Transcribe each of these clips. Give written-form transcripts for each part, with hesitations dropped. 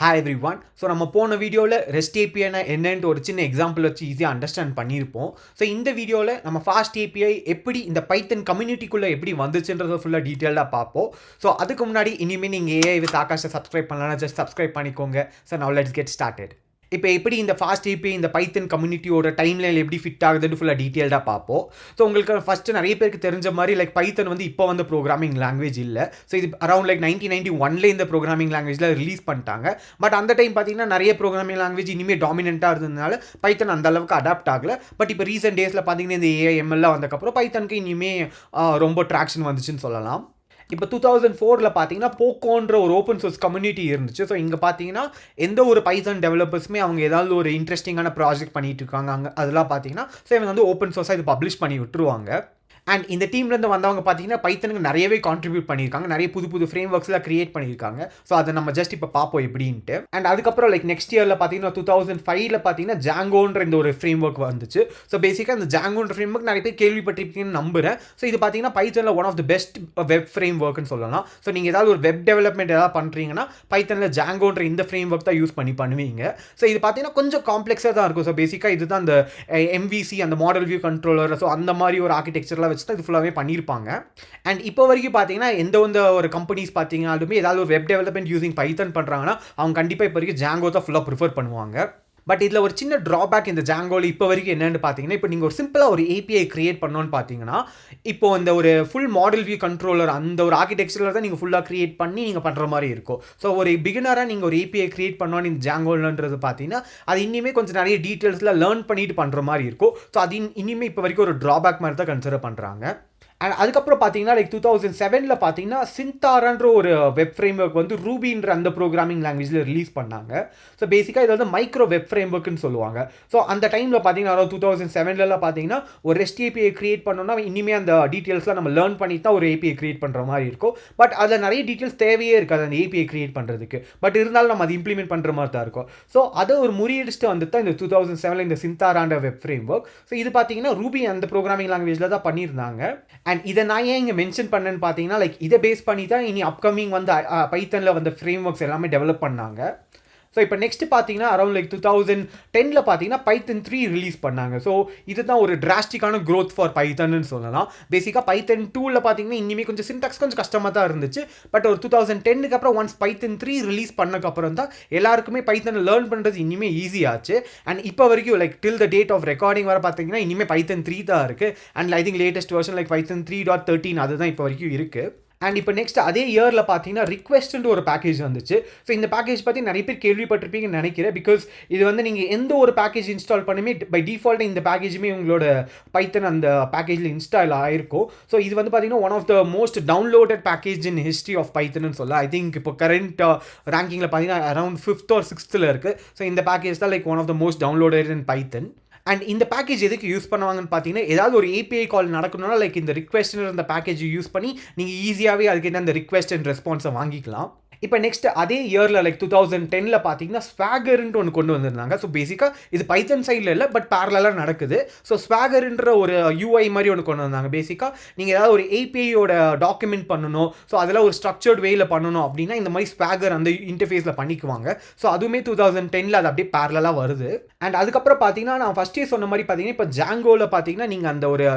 Hi every one. So நம்ம போன வீடியோவில் ரெஸ்ட் ஏபிஐனா என்னன்ட்டு ஒரு சின்ன எக்ஸாம்பிள் வச்சு ஈஸியாக அண்டர்ஸ்டாண்ட் பண்ணியிருப்போம். ஸோ இந்த வீடியோவில் நம்ம ஃபாஸ்ட் ஏபிஐ எப்படி இந்த பைத்தன் கம்யூனிட்டிக்குள்ளே எப்படி வந்துச்சுன்றதை ஃபுல்லாக டீட்டெயிலாக பார்ப்போம். ஸோ அதுக்கு முன்னாடி இனிமேல் நீங்கள் ஏஐ வித் ஆகாஷை சப்ஸ்கிரைப் பண்ணலாம், ஜஸ்ட் சப்ஸ்கிரைப் பண்ணிக்கோங்க. So now let's get started. இப்போ எப்படி இந்த ஃபாஸ்ட் ஏபிஐ இந்த பைத்தன் கம்யூனிட்டியோட டைம்லைன் எப்படி ஃபிட் ஆகுதுன்னு ஃபுல்லாக டீட்டெயில்டாக பார்ப்போம். ஸோ உங்களுக்கு ஃபஸ்ட்டு நிறைய பேருக்கு தெரிஞ்ச மாதிரி லைக் பைத்தன் வந்து இப்போ வந்து ப்ரோக்ராமிங் லாங்குவேஜ் இல்லை. ஸோ இது அரௌண்ட் லைக் 1991 இந்த ப்ரோக்ராமிங் லாங்குவேஜில் ரிலீஸ் பண்ணிட்டாங்க. பட் அந்த டைம் பார்த்தீங்கன்னா நிறைய ப்ரோக்ராமிங் லாங்குவேஜ் இனிமேல் டாமினெண்ட்டாக இருந்ததுனால பைத்தன் அந்த அளவுக்கு அடாப்ட் ஆகலை. பட் இப்போ ரீசெண்ட் டேஸில் பார்த்தீங்கன்னா இந்த ஏஐஎம்எல்லாம் வந்ததுக்கப்புறம் பைத்தனுக்கு இனிமேல் ரொம்ப ட்ராக்ஷன் வந்துச்சுன்னு சொல்லலாம். இப்போ 2004 பார்த்தீங்கன்னா போக்கோன்ற ஒரு ஓப்பன் சோர்ஸ் கம்யூனிட்டி இருந்துச்சு. ஸோ இங்கே பார்த்தீங்கன்னா எந்த ஒரு பைத்தன் டெவலப்பர்ஸுமே அவங்க ஏதாவது ஒரு இன்ட்ரெஸ்டிங்கான ப்ராஜெக்ட் பண்ணிட்டு இருக்காங்க அங்கே அதெல்லாம் பார்த்தீங்கன்னா ஸோ இவங்க வந்து ஓப்பன் சோர்ஸாக இது பப்ளிஷ் பண்ணி விட்டுருவாங்க. அண்ட் இந்த டீம்லேருந்து வந்தவங்க பார்த்தீங்கன்னா பைத்தனுக்கு நிறையவே கான்ட்ரிபியூட் பண்ணியிருக்காங்க, நிறைய புது ஃப்ரேம் ஒர்க்ஸ்லாம் கிரியேட் பண்ணியிருக்காங்க. ஸோ அதை நம்ம ஜஸ்ட் இப்போ பார்ப்போம் எப்படின்ட்டு. அண்ட் அதுக்கப்புறம் லைக் நெக்ஸ்ட் இயரில் பார்த்தீங்கன்னா 2005 பார்த்தீங்கன்னா ஜாங்கோன்ற இந்த ஒரு ஃப்ரேம் ஒர்க் வந்துச்சு. ஸோ பேசிக்காக இந்த ஜாங்கோன்ற ஃப்ரேம் ஒர்க் நிறைய பேர் கேள்விப்பட்டிருப்பீங்கன்னு நம்புறேன். ஸோ இது பார்த்தீங்கன்னா பைத்தனில் one of the best web ஃப்ரேம் ஒர்க்னு சொல்லலாம். ஸோ நீங்கள் ஏதாவது ஒரு வெப் டெவலப்மெண்ட் ஏதாவது பண்ணுறீங்கன்னா பைத்தனில் ஜாங்கோன்ற இந்த ஃப்ரேம் ஒர்க் தான் யூஸ் பண்ணுவீங்க. ஸோ இது பார்த்தீங்கன்னா கொஞ்சம் காம்ப்ளெக்ஸாக தான் இருக்கும். ஸோ பேசிக்காக இதுதான் அந்த எம்விசி அந்த மாடல் வியூ கண்ட்ரோலர், ஸோ அந்த மாதிரி ஒரு ஆர்கிடெக்சர்லாம் வச்சு தான் இது ஃபுல்லாகவே பண்ணியிருப்பாங்க. அண்ட் இப்போ வரைக்கும் பார்த்தீங்கன்னா எந்த ஒரு கம்பெனிஸ் பார்த்தீங்கன்னாலுமே ஏதாவது ஒரு வெப் டெவலப்மெண்ட் யூசிங் பைத்தன் பண்ணுறாங்கன்னா அவங்க கண்டிப்பாக இப்போ வரைக்கும் ஜாங்கோ தான் ஃபுல்லாக ப்ரிஃபர் பண்ணுவாங்க. பட் இதில் ஒரு சின்ன ட்ராபேக் இந்த ஜாங்கோவில் இப்போ வரைக்கும் என்னென்னு பார்த்தீங்கன்னா, இப்போ நீங்கள் ஒரு சிம்பிளாக ஒரு ஏபிஐ கிரியேட் பண்ணோன்னு பார்த்தீங்கன்னா, இப்போ இந்த ஒரு ஃபுல் மாடல் வியூ கண்ட்ரோலர் அந்த ஒரு ஆர்கிடெக்சரில் தான் நீங்கள் ஃபுல்லாக கிரியேட் பண்ணி நீங்கள் பண்ணுற மாதிரி இருக்கும். ஸோ ஒரு பிகினராக நீங்கள் ஒரு ஏபிஐ கிரியேட் பண்ணோன்னு இந்த ஜாங்கோலன்றது பார்த்தீங்கன்னா அது இனிமேல் கொஞ்சம் நிறைய டீட்டெயில்ஸில் லேர்ன் பண்ணிட்டு பண்ணுற மாதிரி இருக்கும். ஸோ அது இனிமேல் இப்போ வரைக்கும் ஒரு ட்ராபேக் மாதிரி தான் கன்சிடர் பண்ணுறாங்க. அண்ட் அதுக்கப்புறம் பார்த்தீங்கன்னா லைக் 2007 பார்த்தீங்கன்னா சிந்தாரான்ற ஒரு வெப் ஃப்ரேம் ஒர்க் வந்து ரூபின்ற அந்த ப்ரோக்ராமிங் லாங்குவேஜில் ரிலீஸ் பண்ணாங்க. ஸோ பேசிக்காக இது வந்து மைக்ரோ வெப் ஃப்ரேம் ஒர்க்குன்னு சொல்லுவாங்க. ஸோ அந்த டைமில் பார்த்தீங்கன்னா அதாவது 2007 பார்த்தீங்கன்னா ஒரு ரெஸ்ட் ஏபிஐ கிரியேட் பண்ணோம்னா இனிமேல் அந்த டீட்டெயில்ஸ்லாம் நம்ம லேர்ன் பண்ணி தான் ஒரு ஏபிஐ கிரியேட் பண்ணுற மாதிரி இருக்கும். பட் அதில் நிறைய டீட்டெயில்ஸ் தேவையே இருக்காது அந்த ஏபிஐ கிரியேட் பண்ணுறதுக்கு. பட் இருந்தாலும் நம்ம அதை இம்ப்ளிமெண்ட் பண்ணுற மாதிரி தான் இருக்கும். ஸோ அதை ஒரு முறியடிச்சுட்டு வந்து தான் இந்த 2007 இந்த சிந்தாரான்ற வெப் ஃப்ரேம் ஒர்க். ஸோ இது பார்த்தீங்கன்னா ரூபி அந்த ப்ரோக்ராமிங் லாங்குவேஜில் தான் பண்ணியிருந்தாங்க. அண்ட் இதை நான் ஏன் இங்கே மென்ஷன் பண்ணேன்னு பார்த்தீங்கன்னா லைக் இதை பேஸ் பண்ணி தான் இனி அப்கமிங் வந்து பைத்தனில் வந்து ஃப்ரேம் ஒர்க்ஸ் எல்லாமே டெவலப் பண்ணாங்க. ஸோ இப்போ நெக்ஸ்ட் பார்த்தீங்கன்னா அரௌண்ட் லைக் 2010 பார்த்தீங்கன்னா பைத்தன் 3 ரிலீஸ் பண்ணாங்க. ஸோ இதுதான் ஒரு டிராஸ்டிக்கான க்ரோத் ஃபார் பைத்தன்னு சொல்லலாம். பேசிக்காக பைத்தன் 2 பார்த்தீங்கன்னா இனிமேல் கொஞ்சம் சின்டாக்ஸ் கொஞ்சம் கஷ்டமாக தான் இருந்துச்சு. பட் ஒரு 2010 அப்புறம் ஒன்ஸ் பைத்தன் 3 ரிலீஸ் பண்ணக்கப்புறம் தான் எல்லாருக்குமே பைத்தனை லேர்ன் பண்ணுறது இனிமேல் ஈஸியாச்சு. அண்ட் இப்போ வரைக்கும் like till the date of recording வர பார்த்தீங்கன்னா இனிமேல் பைத்தன் 3 தான் இருக்குது. And I think latest version like Python 3.13 அதுதான் இப்போ வரைக்கும் இருக்குது. அண்ட் இப்போ நெக்ஸ்ட் அதே இயரில் பார்த்தீங்கன்னா ரிக்வெஸ்ட்ன்ற ஒரு பேக்கேஜ் வந்துச்சு. ஸோ இந்த பேக்கேஜ் பற்றி நிறைய பேர் கேள்விப்பட்டிருப்பீங்கன்னு நினைக்கிறேன். பிகாஸ் இது வந்து நீங்கள் எந்த ஒரு பேக்கேஜ் இன்ஸ்டால் பண்ணுமே பை டிஃபால்ட்டாக இந்த பேக்கேஜுமே உங்களோட பைத்தன் அந்த பேக்கேஜில் இன்ஸ்டால் ஆகிருக்கும். ஸோ இது வந்து பார்த்தீங்கன்னா one of the most downloaded package in history of பைத்தன்னு சொல்லலாம். ஐ திங்க் இப்போ கரண்ட் ரேங்கிங்கில் பார்த்தீங்கன்னா அரௌண்ட் 5th or 6th இருக்குது. ஸோ இந்த பேக்கேஜ் தான் like one of the most downloaded in Python. And இந்த பேக்கேஜ் எதுக்கு யூஸ் பண்ணுவாங்கன்னு பார்த்தீங்கன்னா ஏதாவது ஒரு ஏபிஐ கால் நடக்கணும்னா லைக் இந்த ரிக்வெஸ்ட்ன்ற அந்த பேக்கேஜ் யூஸ் பண்ணி நீங்கள் ஈஸியாகவே அதுக்கு என்ன அந்த ரிக்வெஸ்ட் அண்ட் ரெஸ்பான்ஸை வாங்கிக்கலாம். இப்போ நெக்ஸ்ட் அதே இயரில் லைக் 2010 பார்த்தீங்கன்னா ஸ்வாகர்ன்ட்டு ஒன்று கொண்டு வந்திருந்தாங்க. ஸோ பேசிக்காக இது பைத்தன் சைடில் இல்லை பட் பேரலாக நடக்குது. ஸோ ஸ்வாகர்ன்ற ஒரு யூஐ மாதிரி ஒன்று கொண்டு வந்தாங்க. பேசிக்காக நீங்கள் ஏதாவது ஒரு ஏபிஐயோட டாக்குமெண்ட் பண்ணணும், ஸோ அதெல்லாம் ஒரு ஸ்ட்ரக்சர்ட் வேயில் பண்ணணும் அப்படின்னா இந்த மாதிரி ஸ்வாகர் அந்த இன்டர்ஃபேஸில் பண்ணிக்குவாங்க. ஸோ அதுவுமே 2010 அது அப்படியே பேரலாக வருது. அண்ட் அதுக்கப்புறம் பார்த்தீங்கன்னா நான் ஃபஸ்ட்டே சொன்ன மாதிரி பார்த்தீங்கன்னா இப்போ ஜாங்கோவில் பார்த்தீங்கன்னா நீங்கள் அந்த ஒரு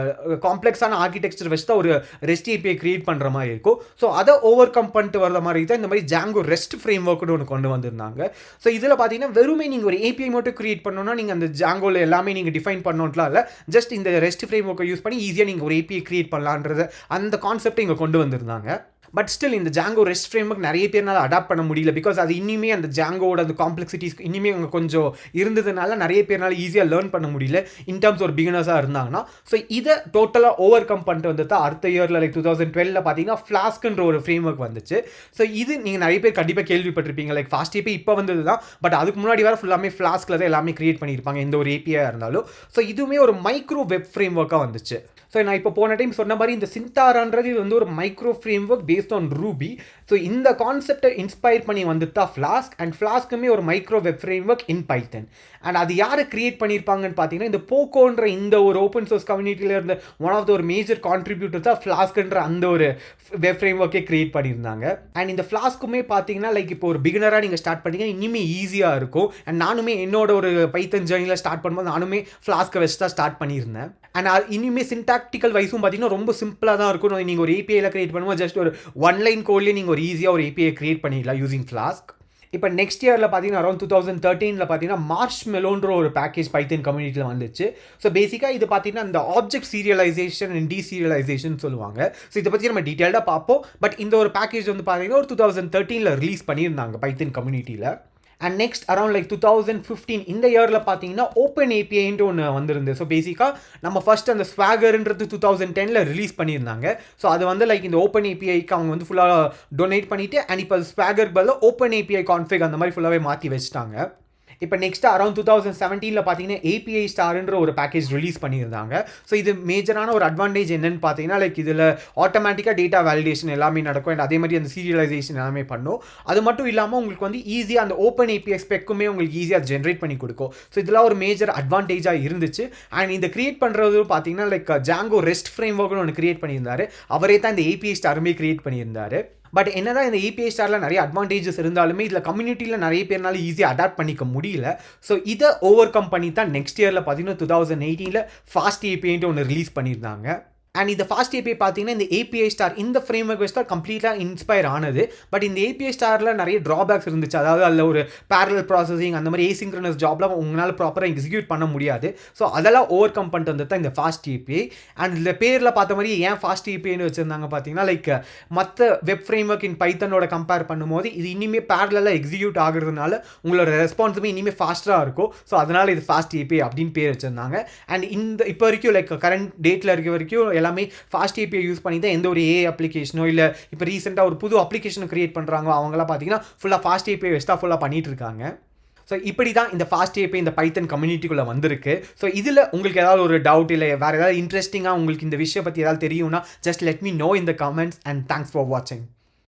காம்ப்ளெக்ஸான ஆர்கிடெக்சர் வச்சு தான் ஒரு ரெஸ்ட் ஏபிஐ கிரியேட் பண்ணுற மாதிரி இருக்கும். ஸோ அதை ஓவர் கம் பண்ணிட்டு வர மாதிரி தான் இந்த மாதிரி ஜாங்கோ ரெஸ்ட் ஃப்ரேம் ஒர்க்னு ஒன்று கொண்டு வந்திருந்தாங்க. ஸோ இதில் பார்த்தீங்கன்னா வெறுமே நீங்கள் ஒரு ஏபிஐ மட்டும் கிரியேட் பண்ணணும்னா நீங்கள் அந்த ஜாங்கோவில் எல்லாமே நீங்கள் டிஃபைன் பண்ணணும்லாம் இல்லை, ஜஸ்ட் இந்த ரெஸ்ட் ஃப்ரேம் ஒர்க்கை யூஸ் பண்ணி ஈஸியாக நீங்கள் ஒரு ஏபிஐ கிரியேட் பண்ணலான்றது அந்த கான்செப்டை இங்கே கொண்டு வந்திருந்தாங்க. பட் ஸ்டில் இந்த ஜாங்கோ ரெஸ்ட் ஃப்ரேம் ஒர்க் நிறைய பேர்னால அடாப்ட் பண்ண முடியல. பிகாஸ் அது இனிமே அந்த ஜாங்கோட அந்த காம்ப்ளெக்சிட்டிஸ் இனிமே அங்கே கொஞ்சம் இருந்ததுனால நிறைய பேர்னால ஈஸியாக லேர்ன் பண்ண முடியல இன் டர்ம்ஸ் ஒரு பிகினர்ஸாக இருந்தாங்கன்னா. ஸோ இதை டோட்டலாக ஓவர் கம் பண்ணிட்டு வந்து தான் அடுத்த இயரில் லைக் 2012 பார்த்தீங்கன்னா ஃப்ளாஸ்க்ன்ற ஒரு ஃப்ரேம் ஒர்க் வந்துச்சு. ஸோ இது நீங்கள் நிறைய பேர் கண்டிப்பாக கேள்விப்பட்டிருப்பீங்க. லைக் ஃபாஸ்ட் ஏபிஐ இப்போ வந்தது தான், பட் அதுக்கு முன்னாடி வர ஃபுல்லாமே ஃப்ளாஸ்கில் தான் எல்லாமே கிரியேட் பண்ணியிருப்பாங்க எந்த ஒரு ஏபிஐயாக இருந்தாலும். ஸோ இதுவுமே ஒரு மைக்ரோ வெப் ஃப்ரேம் ஒர்க்காக வந்துச்சு. ஸோ நான் இப்போ போன டைம் சொன்ன மாதிரி இந்த சிந்தாரான்றது இது வந்து ஒரு micro frame work based on Ruby. So இந்த கான்செப்டை இன்ஸ்பயர் பண்ணி வந்து தான் ஃப்ளாஸ்க், அண்ட் ஃப்ளாஸ்க்குமே ஒரு micro web framework in Python. And அது யார் கிரியேட் பண்ணியிருப்பாங்கன்னு பார்த்தீங்கன்னா, இந்த போக்கோன்ற இந்த ஒரு ஓப்பன் சோர்ஸ் கம்யூனிட்டியில் இருந்த ஒன் ஆஃப் த ஒரு மேஜர் கான்ட்ரிபியூட்டர் தான் ஃப்ளாஸ்க்ன்ற அந்த ஒரு வெப் ஃப்ரேம் ஒர்க்கே கிரியேட் பண்ணியிருந்தாங்க. அண்ட் இந்த ஃப்ளாஸ்க்குமே பார்த்தீங்கன்னா லைக் இப்போ ஒரு பிகினராக நீங்கள் ஸ்டார்ட் பண்ணீங்கன்னா இனிமேல் ஈஸியாக இருக்கும். அண்ட் நானுமே என்னோட ஒரு பைத்தன் ஜர்னியில் ஸ்டார்ட் பண்ணும்போது நானுமே ஃப்ளாஸ்க்கை வச்சு தான் ஸ்டார்ட் பண்ணியிருந்தேன். அண்ட் இனிமேல் சின்டாக்டிக்கல் வைஸும் பார்த்தீங்கன்னா ரொம்ப சிம்பிளாக தான் இருக்கும். நீங்கள் ஒரு ஏபிஐயில் கிரியேட் பண்ணும்போது ஜஸ்ட் ஒரு ஒன்லைன் கோட்லேயே நீங்கள் ஒரு ஈஸியாக ஒரு ஏபிஐ கிரியேட் பண்ணிடலாம் யூசிங் ஃப்ளாஸ்க். இப்போ நெக்ஸ்ட் இயரில் பார்த்தீங்கன்னா அரௌண்ட் 2013 பார்த்தீங்கன்னா மார்ஷ்மெலோன்ற ஒரு பேக்கேஜ் பைத்தன் கம்யூனிட்டியில் வந்துச்சு. ஸோ பேசிக்காக இது பார்த்தீங்கன்னா இந்த ஆப்ஜெக்ட் சீரியலைசேஷன் அண்ட் டீசீரியலைசேஷன் சொல்லுவாங்க. ஸோ இதை பற்றி நம்ம டீட்டெயிலாக பார்ப்போம். பட் இந்த ஒரு பேக்கேஜ் வந்து பார்த்தீங்கன்னா ஒரு 2013 ரிலீஸ் பண்ணியிருந்தாங்க பைத்தன் கம்யூனிட்டியில். அண்ட் நெக்ஸ்ட் அரௌண்ட் லைக் 2015 இந்த இயரில் பார்த்தீங்கன்னா ஓப்பன் ஏபிஐன்ட்டு ஒன்று வந்திருந்து. ஸோ பேசிக்காக நம்ம ஃபர்ஸ்ட் அந்த ஸ்வாகர்ன்றது 2010 ரிலீஸ் பண்ணியிருந்தாங்க. ஸோ அது வந்து லைக் இந்த ஓப்பன் ஏபிஐக்கு அவங்க வந்து ஃபுல்லாக டொனேட் பண்ணிவிட்டு அண்ட் இப்போ ஸ்வாகர் பதில் ஓப்பன் ஏபிஐ கான்ஃபிக் அந்த மாதிரி ஃபுல்லாகவே மாற்றி வச்சுட்டாங்க. இப்போ நெக்ஸ்ட் அரௌண்ட் 2017 பார்த்தீங்கன்னா ஏபிஐ ஸ்டார்ன்ற ஒரு பேக்கேஜ் ரிலீஸ் பண்ணியிருந்தாங்க. ஸோ இது மேஜரான ஒரு அட்வான்டேஜ் என்னன்னு பார்த்தீங்கன்னா லைக் இதில் ஆட்டோமேட்டிக்காக டேட்டா வேலிடேஷன் எல்லாமே நடக்கும். அண்ட் அதே மாதிரி அந்த சீரியலைசேஷன் எல்லாமே பண்ணும். அது மட்டும் இல்லாமல் உங்களுக்கு வந்து ஈஸியாக அந்த ஓப்பன் ஏபிஐ ஸ்பெக்குமே உங்களுக்கு ஈஸியாக ஜென்ரேட் பண்ணி கொடுக்கும். ஸோ இதெல்லாம் ஒரு மேஜர் அட்வான்டேஜாக இருந்துச்சு. அண்ட் இந்த கிரியேட் பண்ணுறது பார்த்தீங்கன்னா லைக் ஜாங்கோ ரெஸ்ட் ஃப்ரேம் ஒர்க்னு ஒன்று கிரியேட் பண்ணியிருந்தாரு. அவரே தான் இந்த ஏபிஐ ஸ்டாருமே கிரியேட் பண்ணியிருந்தாரு. பட் என்னதான் இந்த ஏபிஐ ஸ்டாரில் நிறைய அட்வான்டேஜஸ் இருந்தாலுமே இதில் கம்யூனிட்டியில் நிறைய பேர்னால ஈஸியாக அடாப்ட் பண்ணிக்க முடியல. ஸோ இதை ஓவர் கம் பண்ணி தான் நெக்ஸ்ட் இயரில் பார்த்தீங்கன்னா 2018 ஃபாஸ்ட் ஏபிஐன்ட்டு ஒன்று ரிலீஸ் பண்ணியிருந்தாங்க. அண்ட் இந்த ஃபாஸ்ட் ஏபிஐ பார்த்தீங்கன்னா இந்த ஏபிஐ ஸ்டார் இந்த ஃப்ரேம் ஒர்க் வச்சு தான் கம்ப்ளீட்டாக இன்ஸ்பயர் ஆனது. பட் இந்த ஏபிஐ ஸ்டாரில் நிறைய ட்ராபேக்ஸ் இருந்துச்சு. அதாவது அதில் ஒரு பேரலல் ப்ராசஸிங் அந்த மாதிரி ஏசிங்க்ரனஸ் ஜாப்லாம் உங்களால் ப்ராப்பராக எக்ஸிக்யூட் பண்ண முடியாது. ஸோ அதெல்லாம் ஓவர் கம் பண்ணிட்டு வந்து தான் இந்த ஃபாஸ்ட் ஏபிஐ. அண்ட் இந்த பேரில் பார்த்த மாதிரி ஏன் ஃபாஸ்ட் ஏபிஐன்னு வச்சுருந்தாங்க பார்த்தீங்கன்னா லைக் மற்ற வெப் ஃப்ரேம் ஒர்க் இன் பைத்தனோட கம்பேர் பண்ணும்போது இது இனிமேல் பேரலாக எக்ஸிக்யூட் ஆகுறதுனால உங்களோட ரெஸ்பான்ஸுமே இனிமேல் ஃபாஸ்ட்டாக இருக்கும். ஸோ அதனால் இது ஃபாஸ்ட் ஏபிஐ அப்படின்னு பேர் வச்சுருந்தாங்க. அண்ட் இந்த இப்போ வரைக்கும் லைக் கரண்ட் டேட்டில் இருக்க வரைக்கும் எல்லாமே ஃபாஸ்ட் ஏபிஐ யூஸ் பண்ணி தான் எந்த ஒரு ஏஐ அப்ளிகேஷனோ இல்லை இப்போ ரீசெண்டாக ஒரு புது அப்ளிகேஷன் கிரியேட் பண்ணுறாங்க அவங்களாம் பார்த்தீங்கன்னா ஃபுல்லாக ஃபாஸ்ட் ஏபிஐ வச்சு தான் ஃபுல்லாக பண்ணிட்டு இருக்காங்க. ஸோ இப்படி தான் இந்த ஃபாஸ்ட் ஏபிஐ இந்த பைத்தன் கம்யூனிட்டிக்குள்ளே வந்திருக்கு. ஸோ இதில் உங்களுக்கு ஏதாவது ஒரு டவுட் இல்லை வேறு ஏதாவது இன்ட்ரெஸ்டிங்காக உங்களுக்கு இந்த விஷயம் பற்றி ஏதாவது தெரியும்னா just let me know in the comments and thanks for வாட்சிங்.